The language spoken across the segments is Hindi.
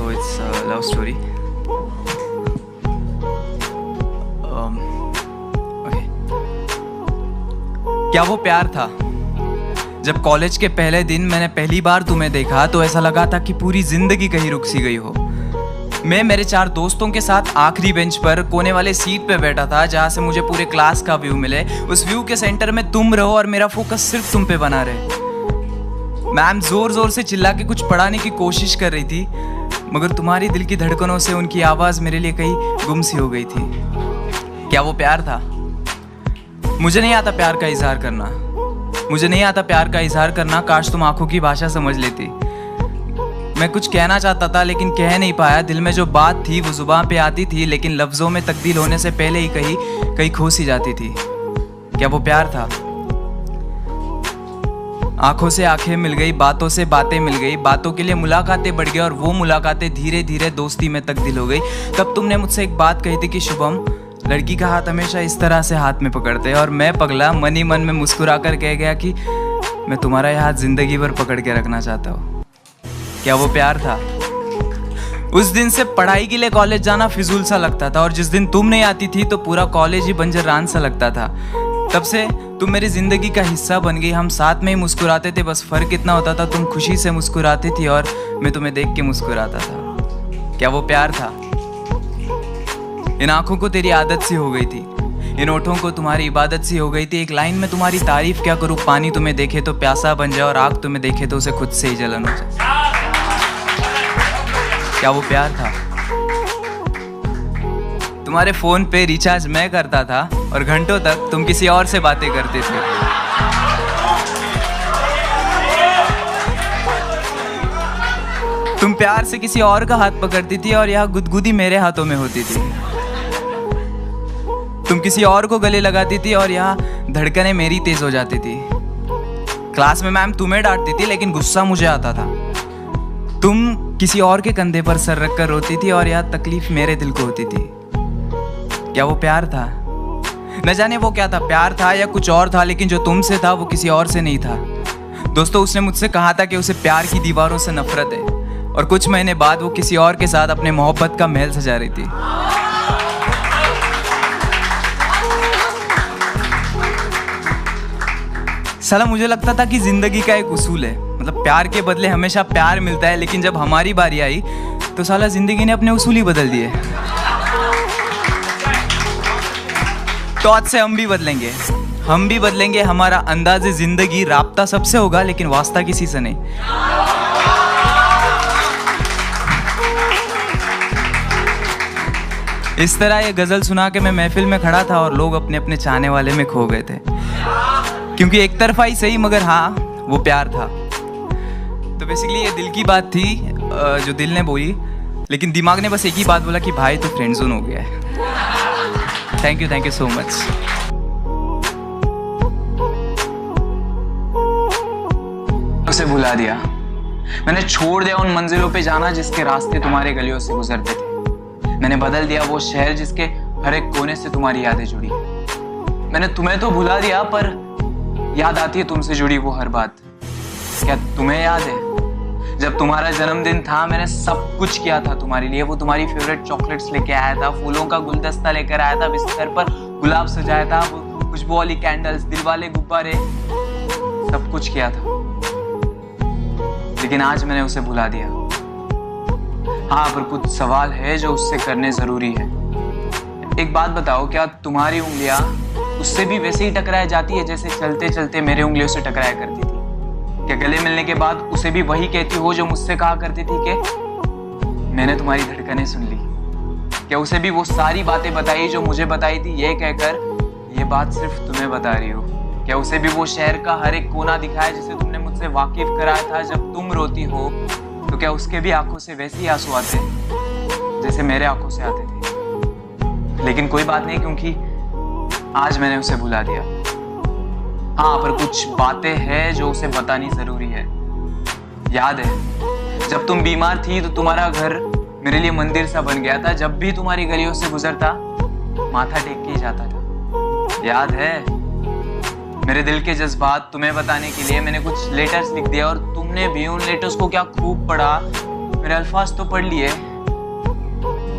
so it's a love story. Okay. क्या वो प्यार था? जब कॉलेज के पहले दिन मैंने पहली बार तुम्हें देखा तो ऐसा लगा था कि पूरी जिंदगी कहीं रुक सी गई हो। मैं मेरे 4 दोस्तों के साथ आखिरी बेंच पर कोने वाले सीट पे बैठा था, जहाँ से मुझे पूरे क्लास का व्यू मिले। उस व्यू के सेंटर में तुम रहो और मेरा फोकस सिर्फ तुम पे बना रहे। मैम जोर जोर से चिल्ला के कुछ पढ़ाने की कोशिश कर रही थी, मगर तुम्हारी दिल की धड़कनों से उनकी आवाज़ मेरे लिए कहीं गुम सी हो गई थी। क्या वो प्यार था? मुझे नहीं आता प्यार का इजहार करना। मुझे नहीं आता प्यार का इजहार करना। काश तुम आंखों की भाषा समझ लेती। मैं कुछ कहना चाहता था लेकिन कह नहीं पाया। दिल में जो बात थी वो जुबान पे आती थी, लेकिन लफ्ज़ों में तब्दील होने से पहले ही कहीं खो सी जाती थी। क्या वो प्यार था? आंखों से आंखें मिल गई, बातों से बातें मिल गई, बातों के लिए मुलाकातें बढ़ गई और वो मुलाकातें धीरे धीरे दोस्ती में तब्दील हो गई। तब तुमने मुझसे एक बात कही थी कि शुभम, लड़की का हाथ हमेशा इस तरह से हाथ में पकड़ते हैं। और मैं पगला मन ही मन में मुस्कुरा कर कह गया कि मैं तुम्हारा यह हाथ जिंदगी भर पकड़ के रखना चाहता हूँ। क्या वो प्यार था? उस दिन से पढ़ाई के लिए कॉलेज जाना फिजूल सा लगता था, और जिस दिन तुम नहीं आती थी तो पूरा कॉलेज ही बंजर रान सा लगता था। तब से तुम मेरी जिंदगी का हिस्सा बन गई। हम साथ में ही मुस्कुराते थे, बस फर्क इतना होता था तुम खुशी से मुस्कुराती थी और मैं तुम्हें देख के मुस्कुराता था। क्या वो प्यार था? इन आंखों को तेरी आदत सी हो गई थी, इन ओठों को तुम्हारी इबादत सी हो गई थी। एक लाइन में तुम्हारी तारीफ क्या करूँ, पानी तुम्हें देखे तो प्यासा बन जाए और आग तुम्हें देखे तो उसे खुद से ही जलन हो जाए। क्या वो प्यार था? तुम्हारे फोन पे रिचार्ज मैं करता था और घंटों तक तुम किसी और से बातें करते थे। तुम प्यार से किसी और का हाथ पकड़ती थी और यह गुदगुदी मेरे हाथों में होती थी। तुम किसी और को गले लगाती थी और यह धड़कनें मेरी तेज हो जाती थी। क्लास में मैम तुम्हें डांटती थी लेकिन गुस्सा मुझे आता था। तुम किसी और के कंधे पर सर रख कर रोती थी और यह तकलीफ मेरे दिल को होती थी। क्या वो प्यार था? न जाने वो क्या था, प्यार था या कुछ और था, लेकिन जो तुमसे था वो किसी और से नहीं था। दोस्तों, उसने मुझसे कहा था कि उसे प्यार की दीवारों से नफरत है, और कुछ महीने बाद वो किसी और के साथ अपने मोहब्बत का महल सजा रही थी। साला मुझे लगता था कि जिंदगी का एक उसूल है, मतलब प्यार के बदले हमेशा प्यार मिलता है, लेकिन जब हमारी बारी आई तो साला जिंदगी ने अपने उसूल ही बदल दिए। तो आज से हम भी बदलेंगे। हमारा अंदाज़े जिंदगी राब्ता सबसे होगा, लेकिन वास्ता किसी से नहीं। इस तरह ये गजल सुना के मैं महफिल में खड़ा था और लोग अपने अपने चाहने वाले में खो गए थे, क्योंकि एक तरफा ही सही मगर हाँ वो प्यार था। तो बेसिकली ये दिल की बात थी जो दिल ने बोली, लेकिन दिमाग ने बस एक ही बात बोला कि भाई तो फ्रेंड जोन हो गया है। Thank you so much. उसे भुला दिया, मैंने छोड़ दिया उन मंजिलों पे जाना जिसके रास्ते तुम्हारे गलियों से गुजरते थे। मैंने बदल दिया वो शहर जिसके हर एक कोने से तुम्हारी यादें जुड़ी। मैंने तुम्हें तो भुला दिया, पर याद आती है तुमसे जुड़ी वो हर बात। क्या तुम्हें याद है जब तुम्हारा जन्मदिन था, मैंने सब कुछ किया था तुम्हारे लिए। वो तुम्हारी फेवरेट चॉकलेट्स लेके आया था, फूलों का गुलदस्ता लेकर आया था, बिस्तर पर गुलाब सजाया था, वो खुशबू वाली कैंडल्स, दिल वाले गुब्बारे, सब कुछ किया था। लेकिन आज मैंने उसे भुला दिया। हाँ, पर कुछ सवाल है जो उससे करने जरूरी है। एक बात बताओ, क्या तुम्हारी उंगलियां उससे भी वैसे ही टकराया जाती है जैसे चलते चलते मेरे उंगलियों से टकराया करती थी? क्या गले मिलने के बाद उसे भी वही कहती हो जो मुझसे कहा करती थी कि मैंने तुम्हारी धड़कनें सुन ली? क्या उसे भी वो सारी बातें बताई जो मुझे बताई थी, ये कहकर ये बात सिर्फ तुम्हें बता रही हो? क्या उसे भी वो शहर का हर एक कोना दिखाया जिसे तुमने मुझसे वाकिफ कराया था? जब तुम रोती हो तो क्या उसके भी आंखों से वैसे ही आंसू आते जैसे मेरे आंखों से आते थे? लेकिन कोई बात नहीं, क्योंकि आज मैंने उसे भुला दिया। हाँ, पर कुछ बातें हैं जो उसे बतानी जरूरी है। याद है जब तुम बीमार थी तो तुम्हारा घर मेरे लिए मंदिर सा बन गया था। जब भी तुम्हारी गलियों से गुजरता माथा टेक के ही जाता था। याद है मेरे दिल के जज्बात तुम्हें बताने के लिए मैंने कुछ लेटर्स लिख दिया और तुमने भी उन लेटर्स को क्या खूब पढ़ा मेरे अल्फाज तो पढ़ लिए,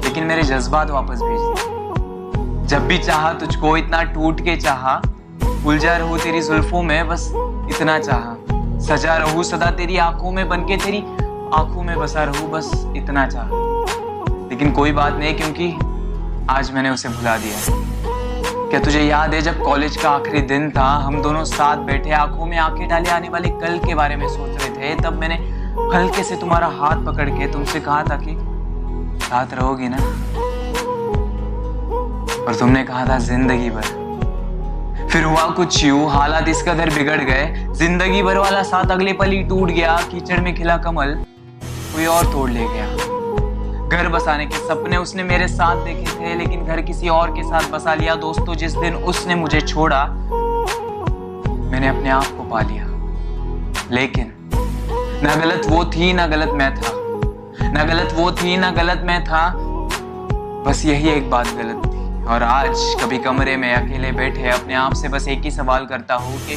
लेकिन मेरे जज्बात वापस भेज दिए। जब भी चाहा तुझको इतना टूट के चाहा, उलझा रहूं तेरी जुल्फों में बस इतना चाहा, सजा रहूं सदा तेरी आंखों में बनके तेरी आंखों में बसा रहूं बस इतना चाहा। लेकिन कोई बात नहीं, क्योंकि आज मैंने उसे भुला दिया। क्या तुझे याद है जब कॉलेज का आखिरी दिन था, हम दोनों साथ बैठे आंखों में आंखें डाले आने वाले कल के बारे में सोच रहे थे, तब मैंने हल्के से तुम्हारा हाथ पकड़ के तुमसे कहा था कि साथ रहोगी ना, और तुमने कहा था जिंदगी भर। फिर हुआ कुछ यूं, हालात इस कदर बिगड़ गए, जिंदगी भर वाला साथ अगले पल ही टूट गया। कीचड़ में खिला कमल कोई और तोड़ ले गया। घर बसाने के सपने उसने मेरे साथ देखे थे, लेकिन घर किसी और के साथ बसा लिया। दोस्तों, जिस दिन उसने मुझे छोड़ा, मैंने अपने आप को पा लिया। लेकिन ना गलत वो थी ना गलत मैं था, ना गलत वो थी ना गलत मैं था, बस यही एक बात गलत थी। और आज कभी कमरे में अकेले बैठे अपने आप से बस एक ही सवाल करता हूँ कि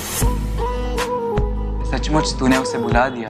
सचमुच तूने उसे भुला दिया?